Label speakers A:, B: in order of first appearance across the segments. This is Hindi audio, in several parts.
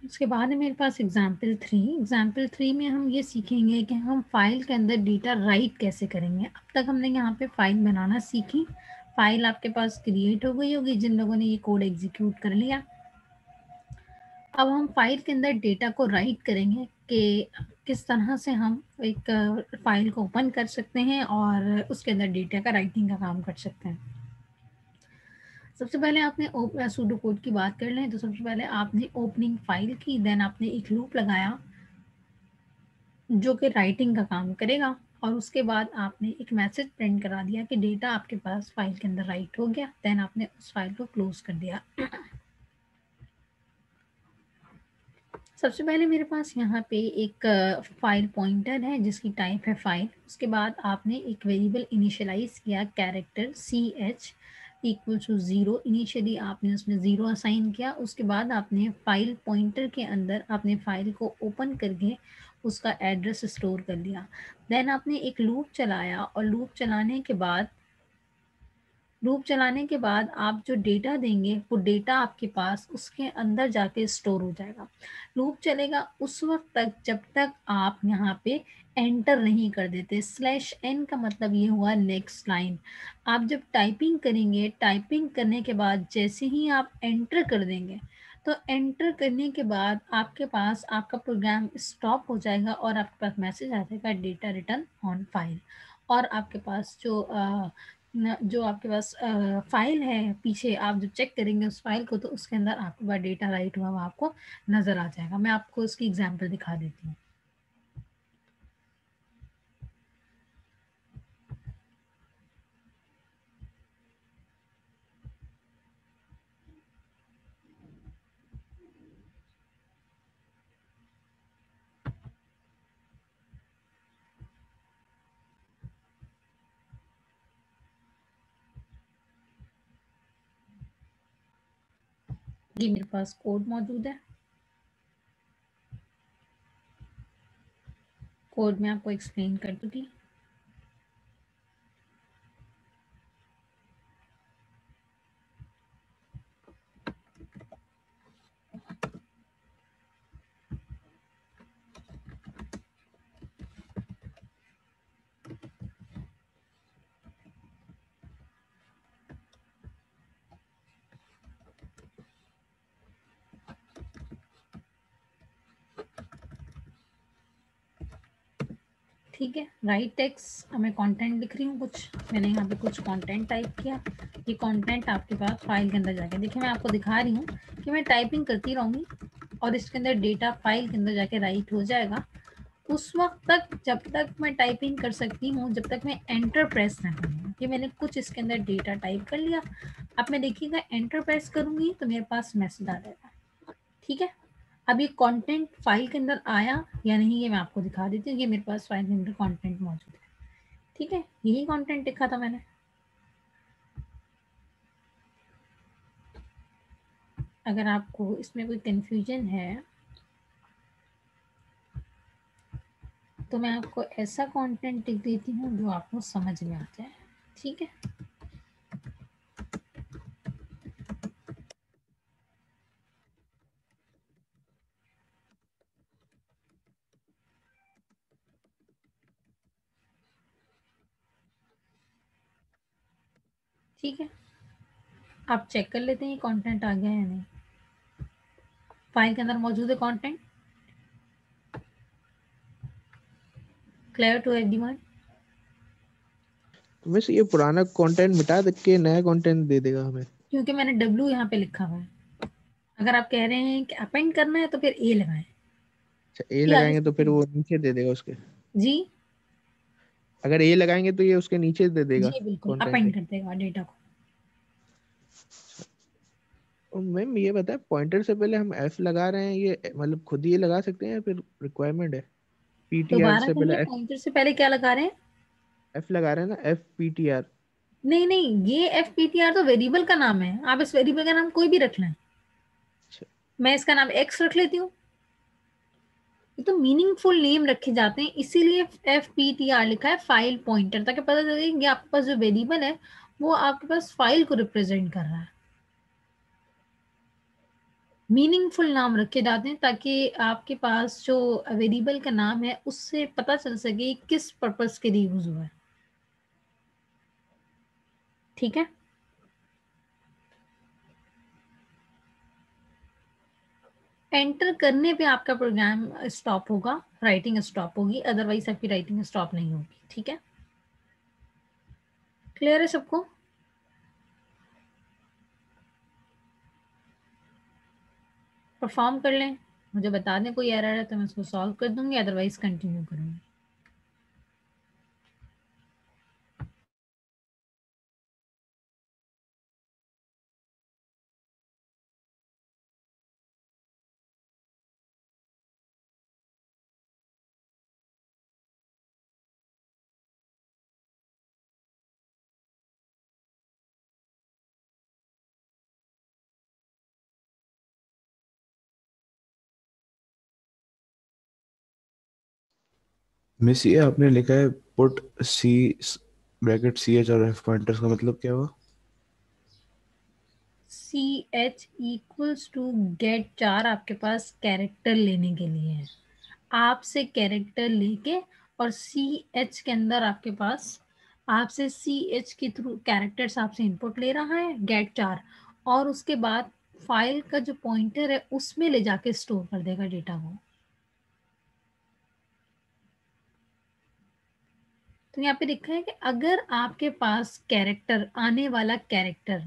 A: उसके बाद है मेरे पास एग्जाम्पल 3 में हम ये सीखेंगे कि हम फाइल के अंदर डेटा राइट कैसे करेंगे। अब तक हमने यहाँ पे फाइल बनाना सीखी, फाइल आपके पास क्रिएट हो गई होगी जिन लोगों ने ये कोड एग्जीक्यूट कर लिया। अब हम फाइल के अंदर डेटा को राइट करेंगे कि किस तरह से हम एक फाइल को ओपन कर सकते हैं और उसके अंदर डेटा का राइटिंग का काम कर सकते हैं। सबसे पहले आपने सूडो कोड की बात कर लें तो सबसे पहले आपने ओपनिंग फाइल की, देन आपने एक लूप लगाया जो कि राइटिंग का काम करेगा, और उसके बाद आपने एक मैसेज प्रिंट करा दिया कि डेटा आपके पास फाइल के अंदर राइट हो गया। देन आपने उस फाइल को क्लोज कर दिया। सबसे पहले मेरे पास यहाँ पे एक फाइल पॉइंटर है जिसकी टाइप है फाइल। उसके बाद आपने एक वेरिएबल इनिशियलाइज किया character CH equal to 0। Initially आपने उसमें 0 असाइन किया। उसके बाद आपने फाइल पॉइंटर के अंदर आपने फाइल को ओपन करके उसका एड्रेस स्टोर कर लिया। देन आपने एक लूप चलाया और लूप चलाने के बाद आप जो डेटा देंगे वो डेटा आपके पास उसके अंदर जाके स्टोर हो जाएगा। लूप चलेगा उस वक्त तक जब तक आप यहाँ पे एंटर नहीं कर देते। /n का मतलब ये हुआ नेक्स्ट लाइन। आप जब टाइपिंग करेंगे, टाइपिंग करने के बाद जैसे ही आप एंटर कर देंगे तो एंटर करने के बाद आपके पास आपका प्रोग्राम स्टॉप हो जाएगा और आपके पास मैसेज आ जाएगा डेटा रिटर्न ऑन फाइल। और आपके पास जो आपके पास फाइल है, पीछे आप जब चेक करेंगे उस फाइल को तो उसके अंदर आपके पास डेटा राइट हुआ आपको नज़र आ जाएगा। मैं आपको इसकी एग्जांपल दिखा देती हूँ। ये मेरे पास कोड मौजूद है। कोड में आपको एक्सप्लेन कर दूंगी। ठीक है, राइट टेक्स्ट मैं कंटेंट लिख रही हूँ कुछ। मैंने यहाँ पे कुछ कंटेंट टाइप किया। ये कंटेंट आपके पास फाइल के अंदर जाके देखिए, मैं आपको दिखा रही हूँ कि मैं टाइपिंग करती रहूँगी और इसके अंदर डेटा फाइल के अंदर जाके राइट हो जाएगा। उस वक्त तक जब तक मैं टाइपिंग कर सकती हूँ, जब तक मैं एंटर प्रेस ना करूँ। कि मैंने कुछ इसके अंदर डेटा टाइप कर लिया। अब मैं देखिएगा एंटर प्रेस करूँगी तो मेरे पास मैसेज आ जाएगा। ठीक है, अब ये कंटेंट फाइल के अंदर आया या नहीं ये मैं आपको दिखा देती हूँ। ये मेरे पास फाइल के अंदर कंटेंट मौजूद है। ठीक है, यही कंटेंट लिखा था मैंने। अगर आपको इसमें कोई कंफ्यूजन है तो मैं आपको ऐसा कंटेंट लिख देती हूँ जो आपको समझ में आ जाए। ठीक है, ठीक है, आप चेक कर लेते हैं ये कंटेंट आ गया या नहीं। फाइल के अंदर मौजूद है कंटेंट। Clear to everyone?
B: तो वैसे ये पुराना कंटेंट मिटा दे के नया कंटेंट दे देगा हमें?
A: क्योंकि मैंने W यहाँ पे लिखा हुआ है। अगर आप कह रहे हैं कि अपेंड करना है तो फिर A लगाएं।
B: अच्छा, ए
A: ये आगे
B: लगाएंगे तो फिर
A: से-
B: वो नीचे दे देगा उसके?
A: जी
B: अगर ए लगाएंगे तो ये उसके नीचे दे देगा
A: जी बिल्कुल
B: कंटेंट?
A: अपेंड कर देगा डेटा को।
B: और मैम ये बताए, पॉइंटर से पहले हम एफ लगा रहे हैं, ये मतलब खुद ही लगा सकते हैं या फिर रिक्वायरमेंट है? पीटीआर
A: दोबारा
B: से
A: कहिए,
B: पहले एफ,
A: पॉइंटर से पहले क्या लगा रहे हैं?
B: एफ लगा रहे हैं ना, एफ पीटीआर।
A: नहीं नहीं, ये FPTR तो वेरिएबल का नाम है। आप इस वेरिएबल का नाम कोई भी रख लें।
B: अच्छा।
A: मैं इसका नाम X रख लेती हूँ। ये तो मीनिंगफुल नेम रखे जाते हैं, इसीलिए FPTR लिखा है, फाइल पॉइंटर, ताकि पता चले कि आपके पास जो वेरिएबल है वो आपके पास फाइल को रिप्रेजेंट कर रहा है। मीनिंगफुल नाम रखे जाते हैं ताकि आपके पास जो वेरिएबल का नाम है उससे पता चल सके किस पर्पस के लिए यूज हुआ है। ठीक है, एंटर करने पे आपका प्रोग्राम स्टॉप होगा, राइटिंग स्टॉप होगी, अदरवाइज आपकी राइटिंग स्टॉप नहीं होगी। ठीक है, क्लियर है सबको? परफॉर्म कर लें, मुझे बता दें कोई एरर है तो मैं उसको सॉल्व कर दूंगी, अदरवाइज कंटिन्यू करूंगी।
B: मिस ये आपने लिखा है put c bracket c h और एफ पॉइंटर्स का मतलब क्या हुआ?
A: C h equals to get 4 आपके पास कैरेक्टर लेने के लिए है, आपसे कैरेक्टर लेके और सी एच के अंदर आपके पास आपसे सी एच के थ्रू कैरेक्टर्स आपसे इनपुट ले रहा है गेट 4, और उसके बाद फाइल का जो पॉइंटर है उसमें ले जाके स्टोर कर देगा डेटा को। तो यहाँ पे लिखा है कि अगर आपके पास कैरेक्टर आने वाला कैरेक्टर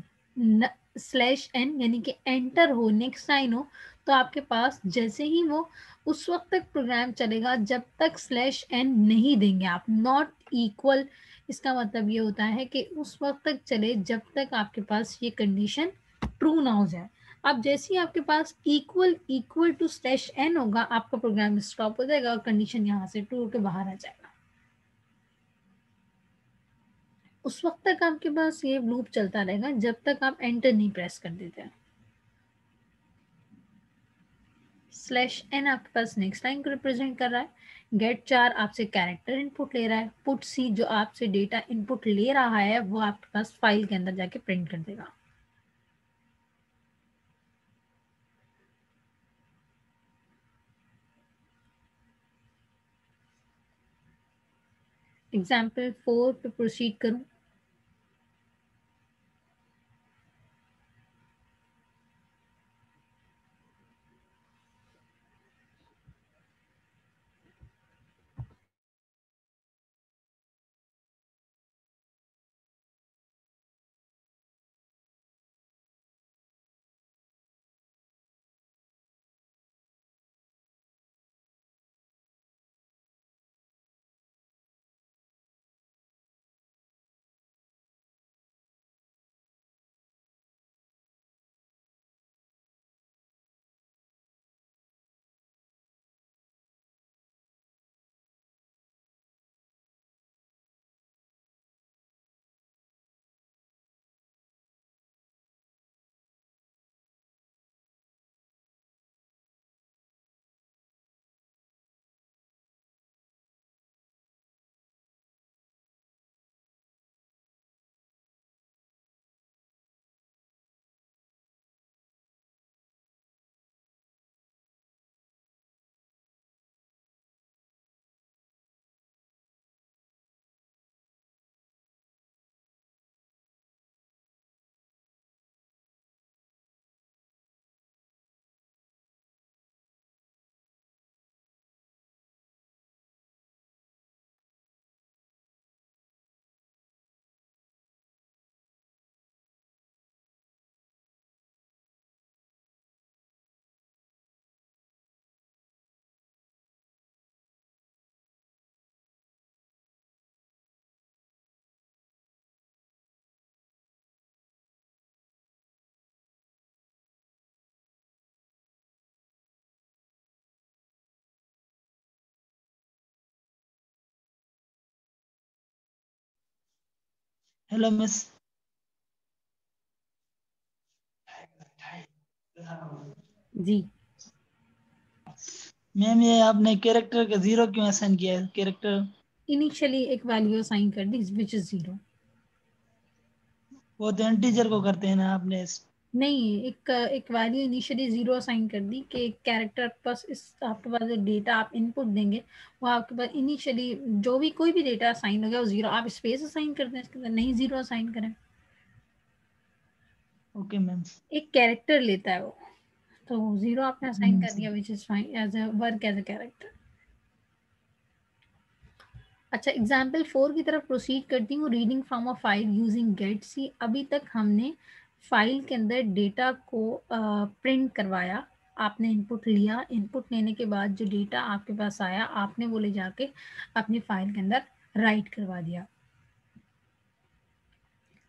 A: स्लैश एन यानी कि एंटर हो, नेक्स्ट लाइन हो, तो आपके पास जैसे ही वो उस वक्त तक प्रोग्राम चलेगा जब तक स्लैश एन नहीं देंगे आप, नॉट इक्वल। इसका मतलब ये होता है कि उस वक्त तक चले जब तक आपके पास ये कंडीशन ट्रू ना हो जाए। अब जैसे ही आपके पास equal equal to slash n होगा आपका प्रोग्राम स्टॉप हो जाएगा और कंडीशन यहाँ से ट्रू के बाहर आ जाएगा। उस वक्त तक आपके पास ये लूप चलता रहेगा जब तक आप एंटर नहीं प्रेस कर देते। स्लैश एन आपके पास नेक्स्ट लाइन को रिप्रेजेंट कर रहा है, गेट 4 आपसे कैरेक्टर इनपुट ले रहा है, पुट सी जो आपसे डेटा इनपुट ले रहा है वो आपके पास फाइल के अंदर जाके प्रिंट कर देगा। एग्जाम्पल 4 पे प्रोसीड करूं।
C: Hello miss.
A: जी,
C: मैम ये आपने कैरेक्टर का 0 क्यों असाइन किया है? कैरेक्टर
A: इनिशियली एक वैल्यू असाइन कर दी विच इज 0।
C: वो तो इंटीजर को करते हैं ना आपने।
A: नहीं, एक वैल्यू इनिशियली 0 असाइन कर दी कि कैरेक्टर पास इस आपके पास जो डेटा आप इनपुट देंगे वो आपके पास इनिशियली जो भी कोई भी डेटा असाइन हो गया वो 0, आप स्पेस असाइन कर दें इसके अंदर, नहीं 0 असाइन करें।
C: Okay ma'am.
A: एक कैरेक्टर लेता है वो, तो 0 आपने असाइन कर दिया which is fine as a work as a character. अच्छा, एग्जाम्पल 4 की तरफ प्रोसीड करती हूँ। Reading from a file using get c. अभी तक हमने फाइल के अंदर डेटा को प्रिंट करवाया, आपने इनपुट लिया, इनपुट लेने के बाद जो डेटा आपके पास आया आपने वो ले जाके अपनी फाइल के अंदर राइट करवा दिया।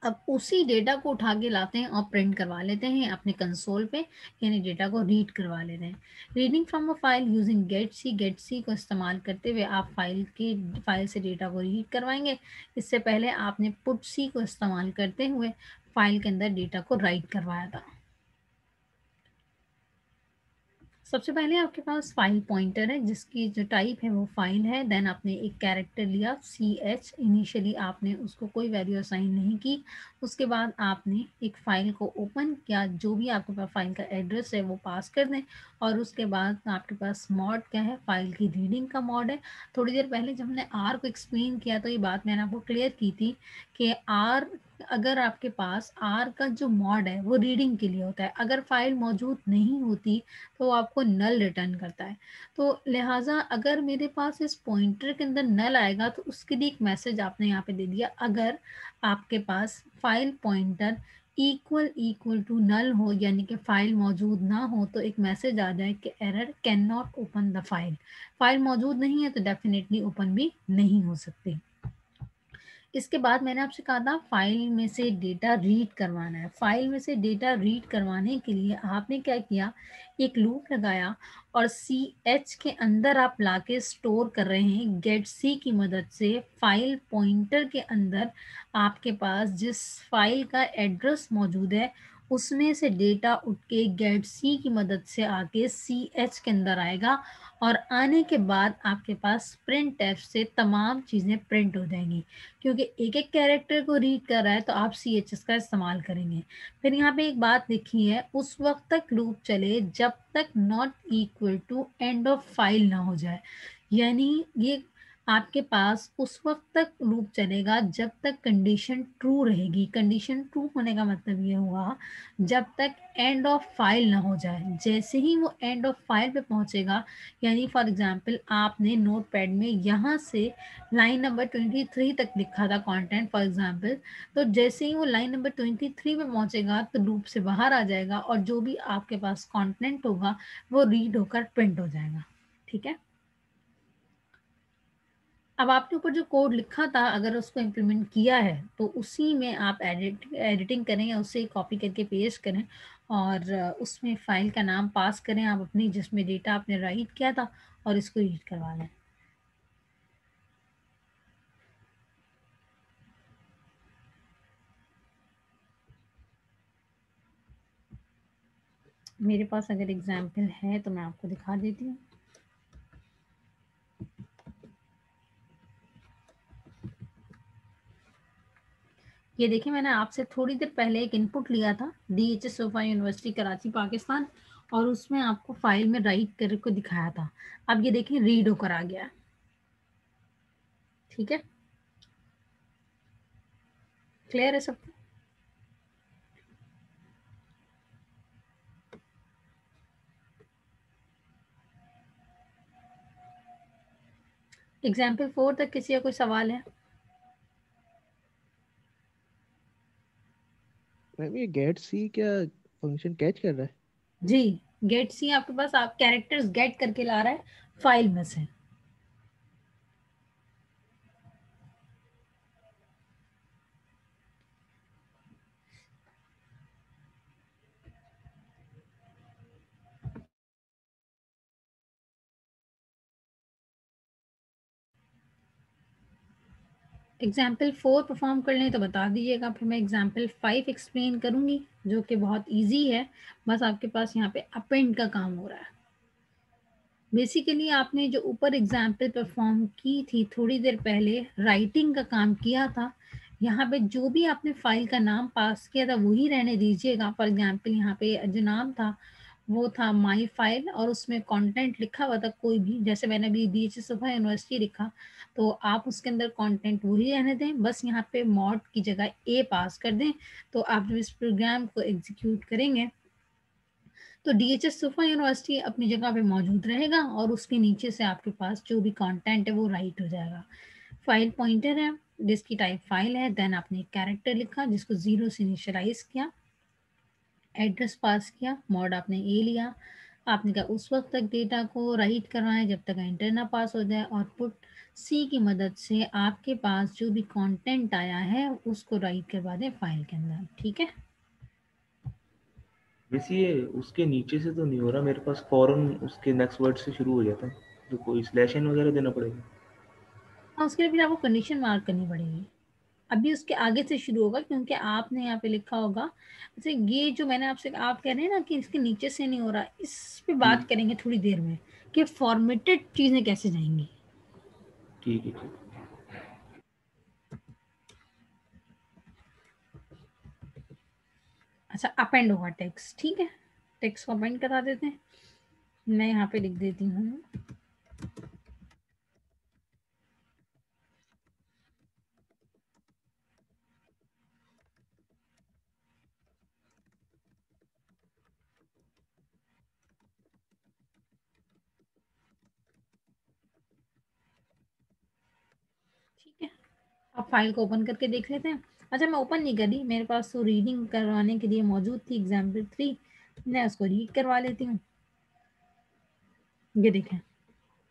A: अब उसी डेटा को उठा के लाते हैं और प्रिंट करवा लेते हैं अपने कंसोल पे, यानी डेटा को रीड करवा लेते हैं। Reading from a file using get c को इस्तेमाल करते हुए आप फाइल से डेटा को रीड करवाएंगे। इससे पहले आपने पुट सी को इस्तेमाल करते हुए फाइल के अंदर डेटा को राइट करवाया था। सबसे पहले आपके पास फाइल पॉइंटर है जिसकी जो टाइप है वो फाइल है। देन आपने एक कैरेक्टर लिया CH, इनिशियली आपने उसको कोई वैल्यू असाइन नहीं की। उसके बाद आपने एक फाइल को ओपन किया, जो भी आपके पास फाइल का एड्रेस है वो पास कर दें। और उसके बाद आपके पास मॉड क्या है, फाइल की रीडिंग का मॉड है। थोड़ी देर पहले जब हमने R को एक्सप्लेन किया तो ये बात मैंने आपको क्लियर की थी कि R, अगर आपके पास R का जो मॉड है वो रीडिंग के लिए होता है, अगर फाइल मौजूद नहीं होती तो वो आपको नल रिटर्न करता है। तो लिहाजा अगर मेरे पास इस पॉइंटर के अंदर नल आएगा तो उसके लिए एक मैसेज आपने यहाँ पे दे दिया। अगर आपके पास file pointer equal to null हो, यानी कि फाइल मौजूद ना हो, तो एक मैसेज आ जाए कि error can not open the file. File मौजूद नहीं है तो डेफिनेटली ओपन भी नहीं हो सकती। इसके बाद मैंने आपसे कहा था फाइल में से डेटा रीड करवाना है। फाइल में से डेटा रीड करवाने के लिए आपने क्या किया, एक लूप लगाया और CH के अंदर आप लाके स्टोर कर रहे हैं गेट सी की मदद से। फाइल पॉइंटर के अंदर आपके पास जिस फाइल का एड्रेस मौजूद है उसमें से डेटा उठ के गेट सी की मदद से आके CH के अंदर आएगा और आने के बाद आपके पास प्रिंट एफ से तमाम चीज़ें प्रिंट हो जाएंगी। क्योंकि एक एक कैरेक्टर को रीड कर रहा है तो आप CHS का इस्तेमाल करेंगे। फिर यहाँ पे एक बात लिखी है, उस वक्त तक लूप चले जब तक not equal to end of file ना हो जाए। यानी ये आपके पास उस वक्त तक लूप चलेगा जब तक कंडीशन ट्रू रहेगी। कंडीशन ट्रू होने का मतलब ये हुआ जब तक एंड ऑफ फाइल ना हो जाए। जैसे ही वो एंड ऑफ फाइल पे पहुंचेगा, यानी फॉर एग्जांपल आपने नोटपैड में यहाँ से लाइन नंबर 23 तक लिखा था कंटेंट फॉर एग्जांपल, तो जैसे ही वो लाइन नंबर 23 पे पहुंचेगा तो लूप से बाहर आ जाएगा और जो भी आपके पास कंटेंट होगा वो रीड होकर प्रिंट हो जाएगा। ठीक है, अब आपके ऊपर जो कोड लिखा था अगर उसको इम्प्लीमेंट किया है तो उसी में आप एडिटिंग करें या उसे कॉपी करके पेस्ट करें और उसमें फाइल का नाम पास करें आप अपनी, जिसमें डेटा आपने राइट किया था, और इसको रीड करवा लें। मेरे पास अगर एग्जाम्पल है तो मैं आपको दिखा देती हूँ। ये देखिए, मैंने आपसे थोड़ी देर पहले एक इनपुट लिया था DHS sofa university Karachi Pakistan, और उसमें आपको फाइल में राइट करके दिखाया था। अब ये देखिए रीड होकर आ गया। ठीक है, क्लियर है सब? एग्जाम्पल 4 तक किसी का कोई सवाल है?
B: मैम ये गेट सी क्या फंक्शन कैच कर रहा है?
A: जी, गेट सी आपके पास आप कैरेक्टर्स गेट करके ला रहा है फाइल में से। एग्जाम्पल 4 परफॉर्म कर लें तो बता दीजिएगा, फिर मैं एग्जाम्पल 5 एक्सप्लेन करूंगी जो कि बहुत इजी है। बस आपके पास यहाँ पे अपेंड का काम हो रहा है। बेसिकली आपने जो ऊपर एग्जाम्पल परफॉर्म की थी थोड़ी देर पहले, राइटिंग का काम किया था, यहाँ पे जो भी आपने फाइल का नाम पास किया था वही रहने दीजिएगा। फॉर एग्जाम्पल यहाँ पे जो नाम था वो था माई फाइल और उसमें कंटेंट लिखा हुआ था कोई भी, जैसे मैंने अभी DHS सोफा यूनिवर्सिटी लिखा, तो आप उसके अंदर कंटेंट वही रहने दें, बस यहाँ पे मॉड की जगह ए पास कर दें। तो आप जब इस प्रोग्राम को एग्जीक्यूट करेंगे तो DHS सोफा यूनिवर्सिटी अपनी जगह पे मौजूद रहेगा और उसके नीचे से आपके पास जो भी कंटेंट है वो राइट हो जाएगा। फाइल पॉइंटर है जिसकी टाइप फाइल है, देन आपने एक कैरेक्टर लिखा जिसको 0 से इनिशियलाइज किया, एड्रेस पास किया, मॉड आपने ए लिया, आपने कहा उस वक्त तक डेटा को राइट करना है जब तक एंटर ना पास हो जाए, और पुट सी की मदद से आपके पास जो भी कंटेंट आया है उसको राइट करवा दें फाइल के अंदर। ठीक है,
D: वैसे ये उसके नीचे से तो नहीं हो रहा मेरे पास, फौरन उसके नेक्स्ट वर्ड से शुरू हो जाता है, तो कोई स्लैश एन वगैरह देना पड़ेगा?
A: और उसके लिए फिर आपको कंडीशन मार्क करनी पड़ेगी। अभी उसके आगे से शुरू होगा क्योंकि आपने यहाँ पे लिखा होगा, जैसे ये जो मैंने आपसे, आप कह रहे हैं ना कि इसके नीचे से नहीं हो रहा, इस पे बात करेंगे थोड़ी देर में कि फॉर्मेटेड चीजें कैसे जाएंगी।
D: ठीक है, ठीक।
A: अच्छा, अपेंड होगा टेक्स्ट, ठीक है, टेक्स्ट को अपेंड करा देते हैं। मैं यहाँ पे लिख देती हूँ ठीक है। अब फाइल को ओपन करके देख लेते हैं। अच्छा, मैं ओपन नहीं करी, मेरे पास तो रीडिंग करवाने के लिए मौजूद थी एग्जाम्पल 3, मैं उसको रीड करवा लेती हूँ। ये देखें,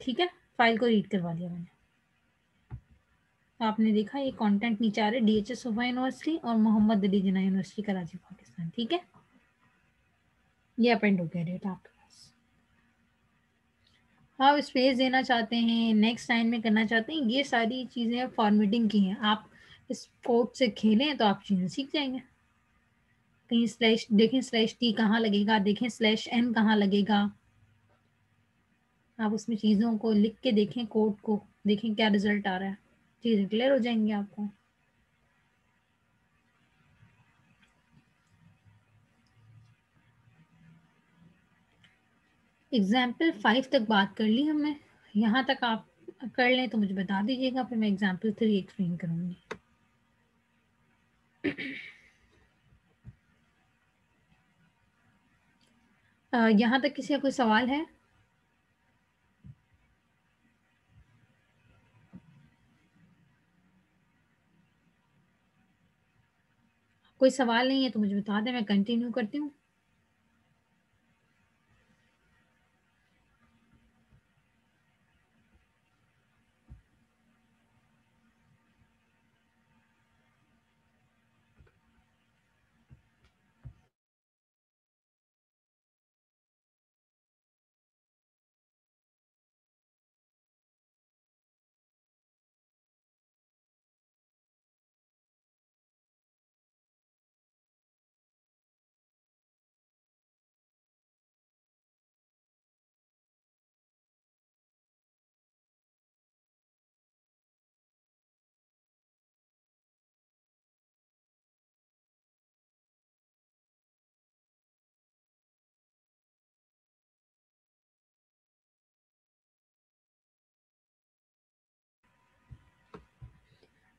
A: ठीक है, फाइल को रीड करवा लिया मैंने। आपने देखा ये कंटेंट नीचे आ रहा है, DHS सोफा यूनिवर्सिटी और मोहम्मद अली जिन्ना यूनिवर्सिटी कराची पाकिस्तान। ठीक है, ये अपेंड हो गया डेटा आपके पास। आप स्पेस देना चाहते हैं, नेक्स्ट लाइन में करना चाहते हैं, ये सारी चीज़ें फॉर्मेटिंग की हैं। आप इस कोड से खेलें तो आप चीज़ें सीख जाएंगे। कहीं स्लैश देखें, /t कहाँ लगेगा, देखें /n कहाँ लगेगा, आप उसमें चीज़ों को लिख के देखें, कोड को देखें क्या रिजल्ट आ रहा है, चीज़ें क्लियर हो जाएंगी आपको। एग्जाम्पल 5 तक बात कर ली हमने, यहाँ तक आप कर लें तो मुझे बता दीजिएगा, फिर मैं एग्जाम्पल 3 एक्सप्लेन करूँगी। यहाँ तक किसी का कोई सवाल है? कोई सवाल नहीं है तो मुझे बता दें, मैं कंटिन्यू करती हूँ।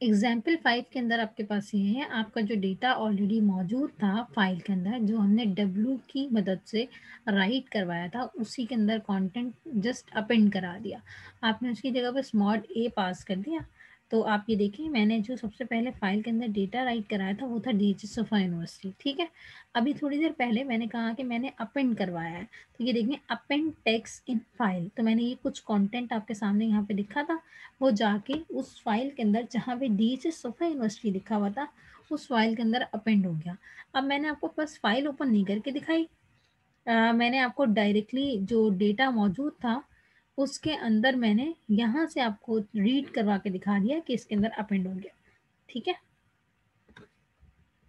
A: एग्जाम्पल 5 के अंदर आपके पास ये है, आपका जो डेटा ऑलरेडी मौजूद था फाइल के अंदर, जो हमने W की मदद से राइट करवाया था, उसी के अंदर कंटेंट जस्ट अपेंड करा दिया। आपने उसकी जगह पर स्मॉड ए पास कर दिया। तो आप ये देखिए, मैंने जो सबसे पहले फाइल के अंदर डेटा राइट कराया था वो था DHS सोफा यूनिवर्सिटी। ठीक है, अभी थोड़ी देर पहले मैंने कहा कि मैंने अपेंड करवाया है, तो ये देखिए अपेंड टेक्स्ट इन फाइल, तो मैंने ये कुछ कंटेंट आपके सामने यहाँ पे लिखा था, वो जाके उस फाइल के अंदर जहाँ पे DHS सोफा यूनिवर्सिटी लिखा हुआ था उस फाइल के अंदर अपेंड हो गया। अब मैंने आपको बस फाइल ओपन नहीं करके दिखाई, मैंने आपको डायरेक्टली जो डेटा मौजूद था उसके अंदर मैंने यहाँ से आपको रीड करवा के दिखा दिया कि इसके अंदर अपेंड हो गया। ठीक है,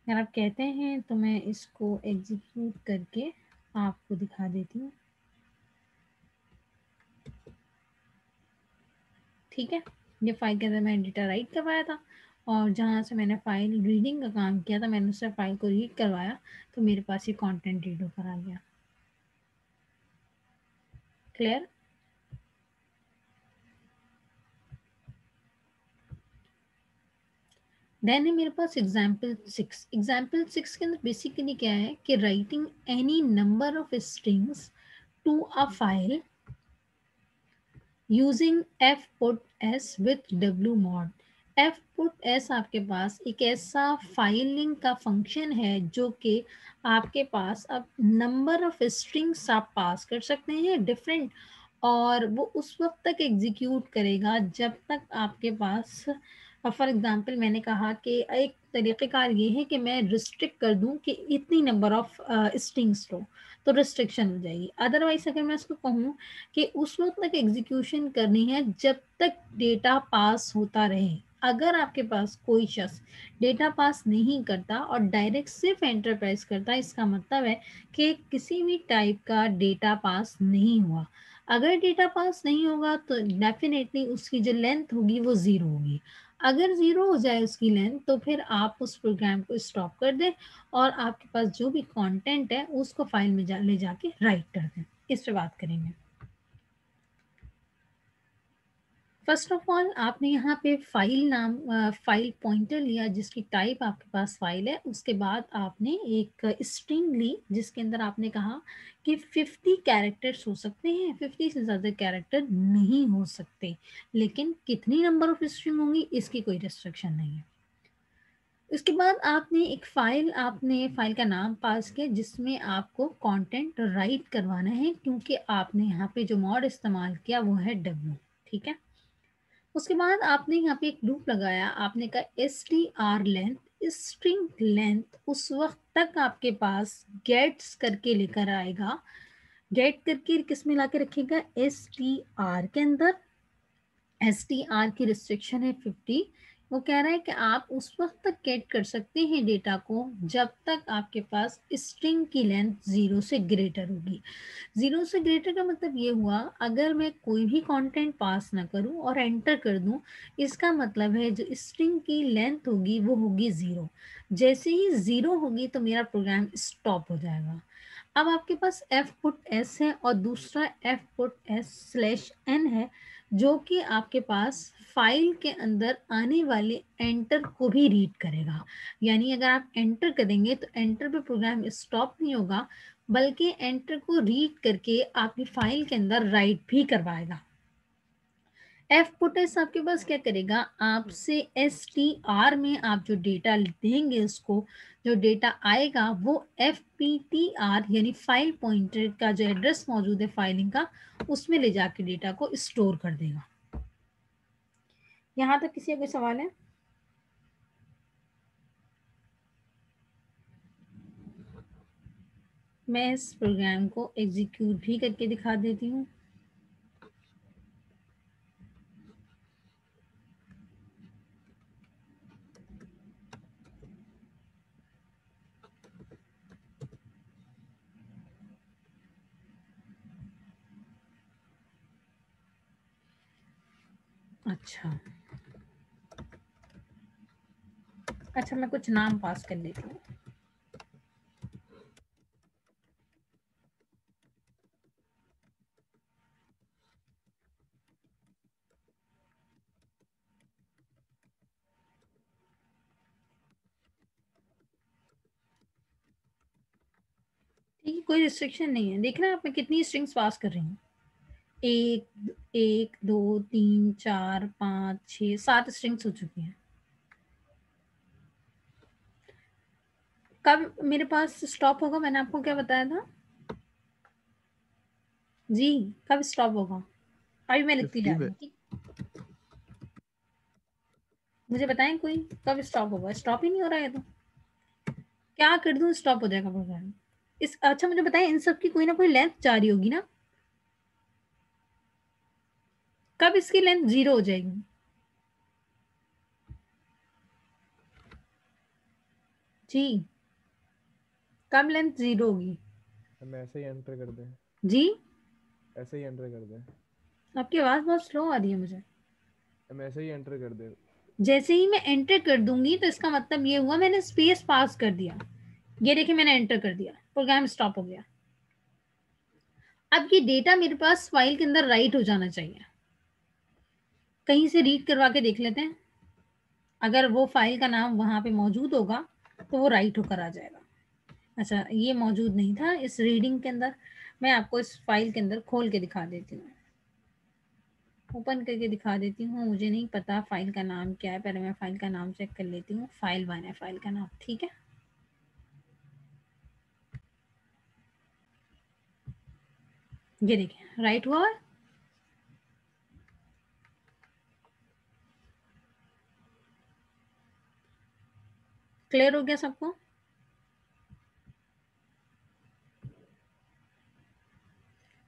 A: अगर आप कहते हैं तो मैं इसको एग्जीक्यूट करके आपको दिखा देती हूँ। ठीक है, ये फाइल के अंदर मैंने डेटा राइट करवाया था और जहाँ से मैंने फाइल रीडिंग का काम किया था, मैंने उससे फाइल को रीड करवाया, तो मेरे पास ये कंटेंट रीड होकर आ गया। क्लियर? देन है मेरे पास एग्जाम्पल 6। एग्जाम्पल 6 के अंदर बेसिकली क्या है कि writing any number of strings to a file using f put s with डब्ल्यू मॉड। एफ पुट एस आपके पास एक ऐसा फाइलिंग का फंक्शन है जो कि आपके पास अब नंबर ऑफ स्ट्रिंग्स आप पास कर सकते हैं डिफरेंट, और वो उस वक्त तक एग्जीक्यूट करेगा जब तक आपके पास, फॉर एग्जांपल मैंने कहा कि एक तरीक़ेकार ये है कि मैं रिस्ट्रिक्ट कर दूं कि इतनी नंबर ऑफ स्ट्रिंग्स लो, तो रिस्ट्रिक्शन हो जाएगी। अदरवाइज अगर मैं इसको कहूँ कि उस वक्त तक एग्जीक्यूशन करनी है जब तक डेटा पास होता रहे। अगर आपके पास कोई शख्स डेटा पास नहीं करता और डायरेक्ट सिर्फ एंटर प्रेस करता है, इसका मतलब है कि किसी भी टाइप का डेटा पास नहीं हुआ। अगर डेटा पास नहीं होगा तो डेफिनेटली उसकी जो लेंथ होगी वो ज़ीरो होगी। अगर ज़ीरो हो जाए उसकी लेंथ, तो फिर आप उस प्रोग्राम को स्टॉप कर दें और आपके पास जो भी कंटेंट है उसको फाइल में ले जाके राइट कर दें। इस पे बात करेंगे। फर्स्ट ऑफ ऑल आपने यहाँ पे फाइल नाम फाइल पॉइंटर लिया जिसकी टाइप आपके पास फाइल है। उसके बाद आपने एक स्ट्रिंग ली जिसके अंदर आपने कहा कि 50 कैरेक्टर्स हो सकते हैं, 50 से ज़्यादा कैरेक्टर नहीं हो सकते, लेकिन कितनी नंबर ऑफ स्ट्रिंग होंगी इसकी कोई रिस्ट्रिक्शन नहीं है। उसके बाद आपने एक फाइल का नाम पास किया जिसमें आपको कंटेंट राइट करवाना है, क्योंकि आपने यहाँ पे जो मॉड इस्तेमाल किया वो है डब्ल्यू। ठीक है। उसके बाद आपने यहाँ पे एक लूप लगाया, आपने कहा str लेंथ, स्ट्रिंग लेंथ उस वक्त तक आपके पास गेट्स करके लेकर आएगा। गेट करके किस में ला के रखेगा? str के अंदर। str की रिस्ट्रिक्शन है 50। वो कह रहा है कि आप उस वक्त तक गेट कर सकते हैं डेटा को जब तक आपके पास स्ट्रिंग की लेंथ 0 से ग्रेटर होगी। 0 से ग्रेटर का मतलब ये हुआ, अगर मैं कोई भी कंटेंट पास ना करूं और एंटर कर दूं, इसका मतलब है जो स्ट्रिंग की लेंथ होगी वो होगी 0। जैसे ही 0 होगी तो मेरा प्रोग्राम स्टॉप हो जाएगा। अब आपके पास एफ पुट एस है और दूसरा f put s slash n है, जो कि आपके पास फाइल के अंदर आने वाले एंटर को भी रीड करेगा। यानी अगर आप एंटर करेंगे तो एंटर पे प्रोग्राम स्टॉप नहीं होगा, बल्कि एंटर को रीड करके आपकी फाइल के अंदर राइट भी करवाएगा। एफ पुटेस आपके पास क्या करेगा? आपसे str में आप जो डेटा देंगे उसको, जो डेटा आएगा वो fptr यानी फाइल पॉइंटर का जो एड्रेस मौजूद है फाइलिंग का, उसमें ले जाके डेटा को स्टोर कर देगा। यहाँ तक किसी का कोई सवाल है? मैं इस प्रोग्राम को एग्जीक्यूट भी करके दिखा देती हूँ। अच्छा मैं कुछ नाम पास कर लेती हूँ। ठीक है, कोई रिस्ट्रिक्शन नहीं है। देख रहे हैं आप मैं कितनी स्ट्रिंग्स पास कर रही हूँ? 1 2 3 4 5 6 7 स्ट्रिंग्स हो चुकी हैं। कब मेरे पास स्टॉप होगा? मैंने आपको क्या बताया था जी? कब स्टॉप होगा? अभी मैं लिखती जा
B: 50
A: रही हूँ। ठीक, मुझे बताएं कोई कब स्टॉप होगा? स्टॉप ही नहीं हो रहा है तो क्या कर दूं? स्टॉप हो जाएगा प्रोग्राम। इस अच्छा मुझे बताएं, इन सब की कोई ना कोई लेंथ जारी होगी ना? कब इसकी लेंथ 0 हो जाएगी? जी, कब लेंथ 0 होगी?
B: हम ऐसे ही एंटर कर दें,
A: जी,
B: ऐसे ही एंटर कर दें,
A: आपकी आवाज बहुत स्लो आ रही है मुझे।
B: हम ऐसे ही एंटर कर दें।
A: जैसे ही मैं एंटर कर दूंगी तो इसका मतलब ये हुआ मैंने स्पेस पास कर दिया। ये देखिए मैंने एंटर कर दिया, प्रोग्राम स्टॉप हो गया। अब ये डेटा मेरे पास फाइल के अंदर राइट हो जाना चाहिए। कहीं से रीड करवा के देख लेते हैं, अगर वो फाइल का नाम वहां पे मौजूद होगा तो वो राइट होकर आ जाएगा। अच्छा, ये मौजूद नहीं था इस रीडिंग के अंदर। मैं आपको इस फाइल के अंदर खोल के दिखा देती हूँ, ओपन करके दिखा देती हूँ। मुझे नहीं पता फाइल का नाम क्या है, पहले मैं फाइल का नाम चेक कर लेती हूँ। फाइल 1 है फाइल का नाम, ठीक है। ये देखिए राइट हुआ है। क्लियर हो गया सबको?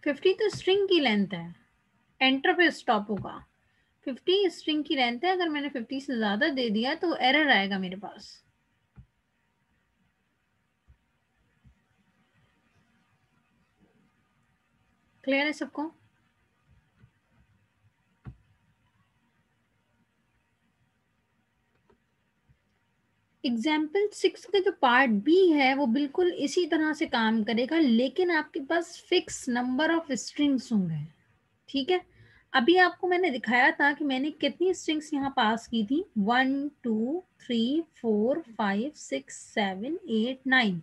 A: फिफ्टी तो स्ट्रिंग की लेंथ है, एंटर पे स्टॉप होगा। 50 स्ट्रिंग की लेंथ है, अगर मैंने 50 से ज्यादा दे दिया तो एरर आएगा मेरे पास। क्लियर है सबको? एग्जाम्पल 6 का जो पार्ट बी है वो बिल्कुल इसी तरह से काम करेगा, लेकिन आपके पास फिक्स नंबर ऑफ स्ट्रिंग्स होंगे, ठीक है। अभी आपको मैंने दिखाया था कि मैंने कितनी स्ट्रिंग्स यहाँ पास की थी, 1 2 3 4 5 6 7 8 9।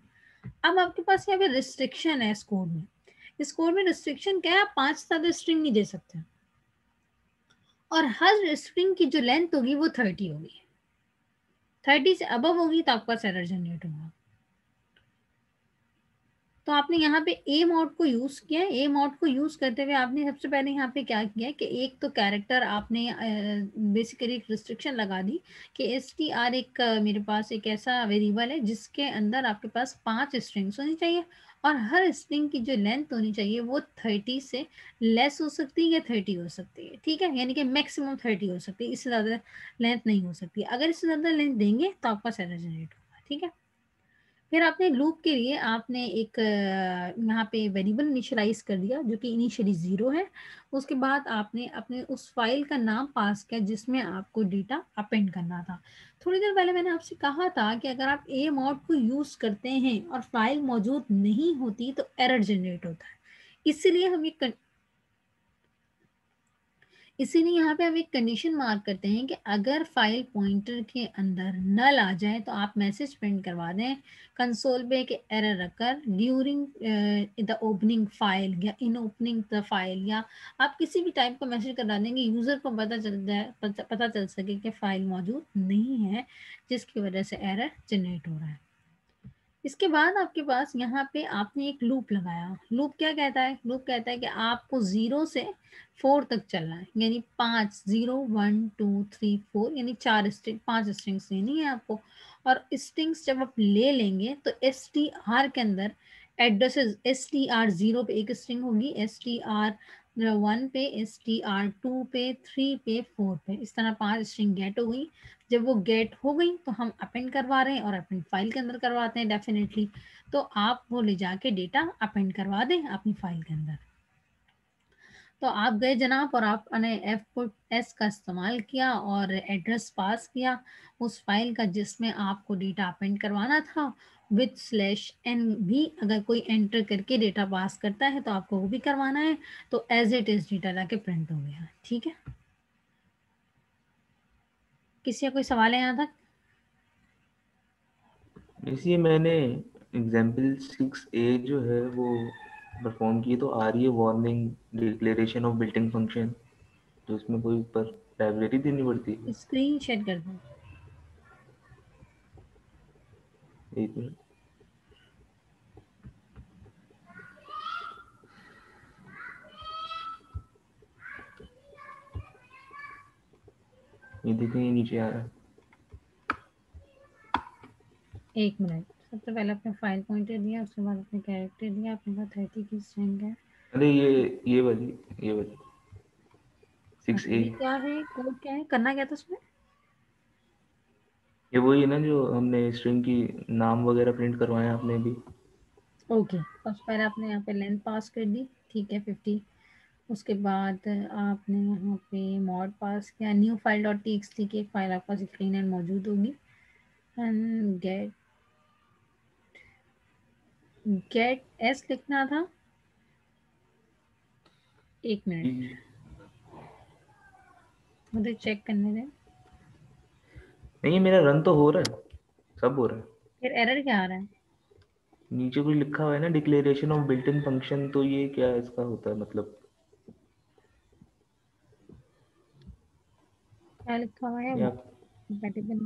A: अब आपके पास यहाँ पे रिस्ट्रिक्शन है इस कोड में। इस कोड में रिस्ट्रिक्शन क्या है, आप 5 से ज्यादा स्ट्रिंग नहीं दे सकते, और हर स्ट्रिंग की जो लेंथ होगी वो 30 होगी। 30 से अबव होगी तो आपका एरर जनरेट होगा। तो आपने यहाँ पे ए मॉड को यूज किया है। ए मॉड को यूज करते हुए आपने सबसे पहले यहाँ पे क्या किया है कि एक तो कैरेक्टर आपने बेसिकली एक रिस्ट्रिक्शन लगा दी कि str एक मेरे पास एक ऐसा वेरिएबल है जिसके अंदर आपके पास 5 स्ट्रिंग्स होनी चाहिए, और हर स्ट्रिंग की जो लेंथ होनी चाहिए वो 30 से लेस हो सकती है या 30 हो सकती है, ठीक है। यानी कि मैक्सिमम 30 हो सकती है, इससे ज़्यादा लेंथ नहीं हो सकती। अगर इससे ज़्यादा लेंथ देंगे तो आपका एरर जनरेट होगा, ठीक है। फिर आपने लूप के लिए आपने एक यहाँ पे वेरिएबल इनिशियलाइज कर दिया जो कि इनिशियली 0 है। उसके बाद आपने अपने उस फाइल का नाम पास किया जिसमें आपको डेटा अपेंड करना था। थोड़ी देर पहले मैंने आपसे कहा था कि अगर आप ए मॉड को यूज करते हैं और फाइल मौजूद नहीं होती तो एरर जनरेट होता है। इसीलिए हम ये इसीलिए यहाँ पे हम एक कंडीशन मार्क करते हैं कि अगर फाइल पॉइंटर के अंदर नल आ जाए तो आप मैसेज प्रिंट करवा दें कंसोल पे कि एरर रखकर ड्यूरिंग द ओपनिंग फाइल या इन ओपनिंग द फाइल, या आप किसी भी टाइप का मैसेज करवा देंगे यूज़र को पता चल जाए, पता चल सके कि फाइल मौजूद नहीं है, जिसकी वजह से एरर जनरेट हो रहा है। इसके बाद आपके पास यहाँ पे आपने एक लूप लगाया। लूप क्या कहता है? लूप कहता है कि आपको 0 से 4 तक चलना है, यानी 5 0 1 2 3 4, यानी 5 स्ट्रिंग्स लेनी है आपको। और स्ट्रिंग्स जब आप ले लेंगे तो str के अंदर एड्रेसेस, str0 पे एक स्ट्रिंग होगी, str1 पे, str2 पे, 3 पे, 4 पे, इस तरह 5 स्ट्रिंग गेट हो गई। जब वो गेट हो गई तो हम अपेंड करवा रहे हैं और अपेंड फाइल के अंदर करवाते हैं डेफिनेटली। तो आप वो ले जाके डेटा अपेंड करवा दें अपनी फाइल के अंदर। तो आप गए जनाब और आपने F का इस्तेमाल किया और एड्रेस पास किया उस फाइल का जिसमें आपको डेटा अपेंड करवाना था, विथ /n भी अगर कोई एंटर करके डेटा पास करता है तो आपको वो भी करवाना है। तो एज इट इज डेटा जाके प्रिंट हो गया, ठीक है। किसी का कोई सवाल है यहाँ तक?
D: इसलिए मैंने एग्जाम्पल 6A जो है वो परफॉर्म की, तो आ रही है वार्निंग डिक्लेरेशन ऑफ बिल्टिंग फंक्शन, तो इसमें कोई ऊपर लाइब्रेरी देनी पड़ती है?
A: स्क्रीन शेयर कर दो।
D: एक मिनट, ये देखें ये नीचे आ रहा है।
A: एक मिनट, सबसे पहले अपने फाइल पॉइंटर दिया, उसके बाद अपने कैरेक्टर दिया, अपने पास 30 की स्ट्रिंग है।
D: अरे ये वाली 6A,
A: ये क्या है, कोड क्या है, करना क्या था उसमें?
D: ये वही है ना जो हमने स्ट्रिंग की नाम वगैरह प्रिंट करवाए हैं आपने भी।
A: ओके, सबसे पहले आपने यहाँ पे लेंथ पास कर दी, ठीक है 50। उसके बाद आपने यहाँ पे मॉड पास किया, न्यू फाइल डॉट टी की एक फाइल आपके पास क्लीन एंड मौजूद होगी, एंड गेट एस लिखना था। एक मिनट मुझे चेक करने दें।
D: नहीं मेरा रन तो हो रहा है, सब हो रहा है।
A: फिर एरर क्या आ रहा है?
D: नीचे कुछ लिखा हुआ है ना, declaration of built in function, तो ये क्या इसका होता है मतलब?
A: क्या लिखा हुआ है?
D: या
A: compatible।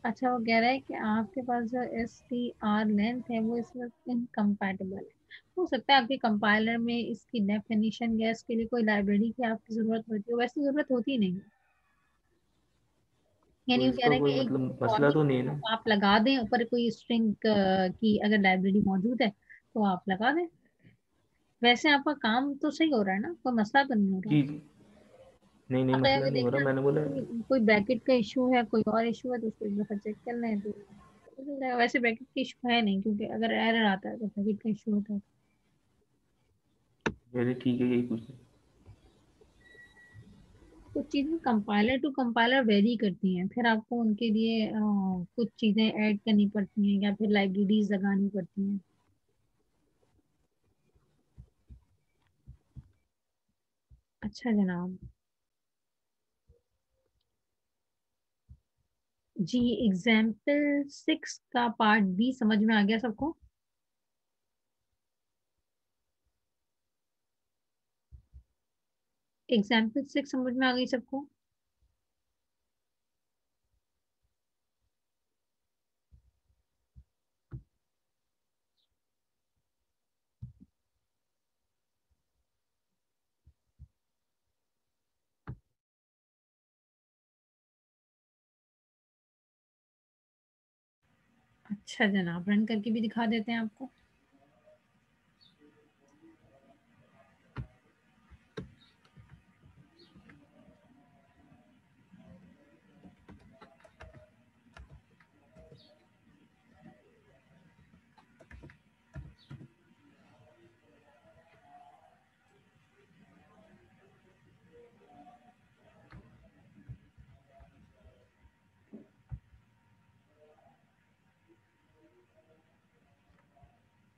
A: अच्छा, वो कह रहा है कि आपके पास जो str लेंथ है वो इस वक्त इनकम्पैटिबल है। हो सकता है आपके कंपाइलर में इसकी डेफिनेशन या इसके लिए कोई लाइब्रेरी की आपकी जरूरत होती है, वैसे जरूरत होती नहीं है।
D: तो
A: यानी वो कह
D: इसका
A: रहा है
D: कोई
A: कि एक
D: मतलब मसला तो नहीं है ना?
A: फॉर्मेट आप लगा दें, ऊपर कोई स्ट्रिंग की अगर लाइब्रेरी मौजूद है तो आप लगा दें। वैसे आपका काम तो सही हो रहा है ना, कोई मसला तो नहीं हो रहा।
D: जी नहीं नहीं,
A: अगर
D: मसला
A: अगर
D: नहीं हो रहा,
A: देखिए
D: मैंने बोला।
A: कोई ब्रैकेट का इशू है, कोई और इशू है तो उसको एक दफा चेक कर लें तो पता चल जाएगा। वैसे ब्रैकेट का इशू है नहीं, क्योंकि अगर एरर आता है तो ब्रैकेट का इशू होता है।
D: चलिए ठीक है, यही कुछ।
A: कुछ चीजें कंपाइलर टू कंपाइलर वेरी करती हैं, फिर आपको उनके लिए कुछ चीजें ऐड करनी पड़ती हैं या फिर लाइब्रेरीज लगानी पड़ती हैं। अच्छा जनाब जी, एग्जाम्पल 6 का पार्ट बी समझ में आ गया सबको? एग्जाम्पल 6 समझ में आ गई सबको? अच्छा जनाब, रन करके भी दिखा देते हैं आपको।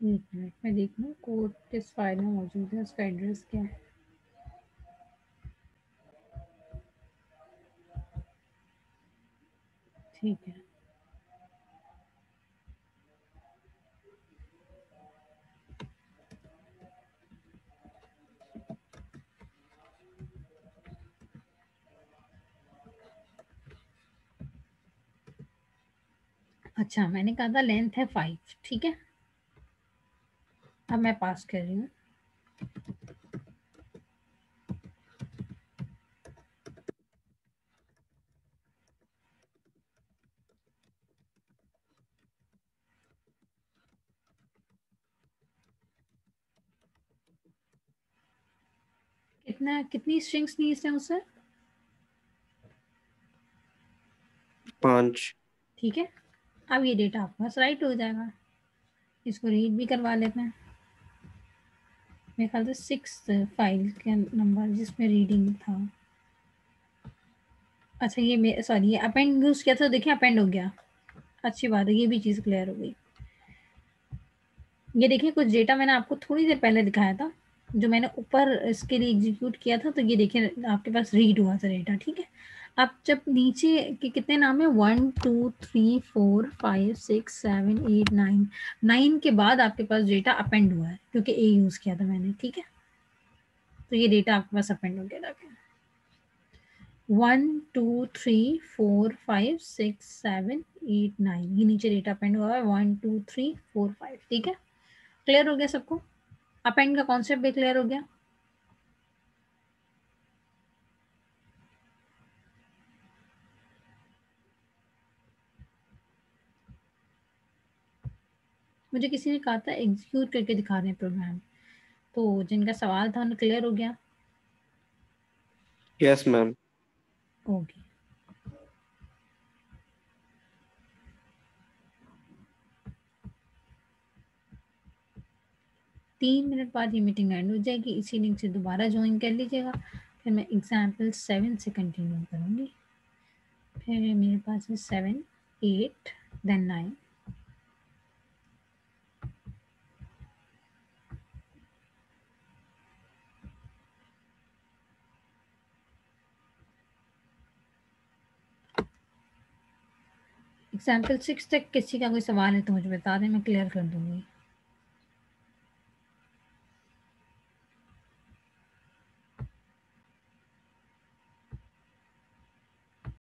A: एक मिनट में देख लूँ कोड किस फाइल में मौजूद है, उसका एड्रेस क्या है। ठीक है। अच्छा, मैंने कहा था लेंथ है 5, ठीक है। अब मैं पास कर रही हूँ। कितनी स्ट्रिंग्स ली इसने मुझसे?
E: 5।
A: ठीक है। अब ये डेटा आपके पास राइट हो जाएगा। इसको रीड भी करवा लेते हैं। मेरे ख्याल से 6 फाइल के नंबर जिसमें रीडिंग था। अच्छा, ये सॉरी, ये अपेंड यूज किया था, देखिए अपेंड हो गया। अच्छी बात है, ये भी चीज़ क्लियर हो गई। ये देखिए कुछ डेटा मैंने आपको थोड़ी देर पहले दिखाया था, जो मैंने ऊपर इसके लिए एग्जीक्यूट किया था, तो ये देखिए आपके पास रीड हुआ था डेटा, ठीक है। अब जब नीचे के कितने नाम है, 1 2 3 4 5 6 7 8 9, 9 के बाद आपके पास डेटा अपेंड हुआ है, क्योंकि ए यूज किया था मैंने, ठीक है। तो ये डेटा आपके पास अपेंड हो गया था। 1 2 3 4 5 6 7 8 9, ये नीचे डेटा अपेंड हुआ है 1 2 3 4 5, ठीक है। क्लियर हो गया सबको? अपेंड का कॉन्सेप्ट भी क्लियर हो गया? मुझे किसी ने कहा था एग्जीक्यूट करके दिखा दें प्रोग्राम, तो जिनका सवाल था उन्हें क्लियर हो गया?
E: Yes ma'am.
A: ओके। 3 मिनट बाद ये मीटिंग एंड हो जाएगी, इसी लिंक से दोबारा ज्वाइन कर लीजिएगा। फिर मैं एग्जाम्पल 7 से कंटिन्यू करूँगी। फिर मेरे पास है 7, 8 देन 9। एग्जाम्पल 6 तक किसी का कोई सवाल है तो मुझे बता दें, मैं क्लियर कर दूंगी।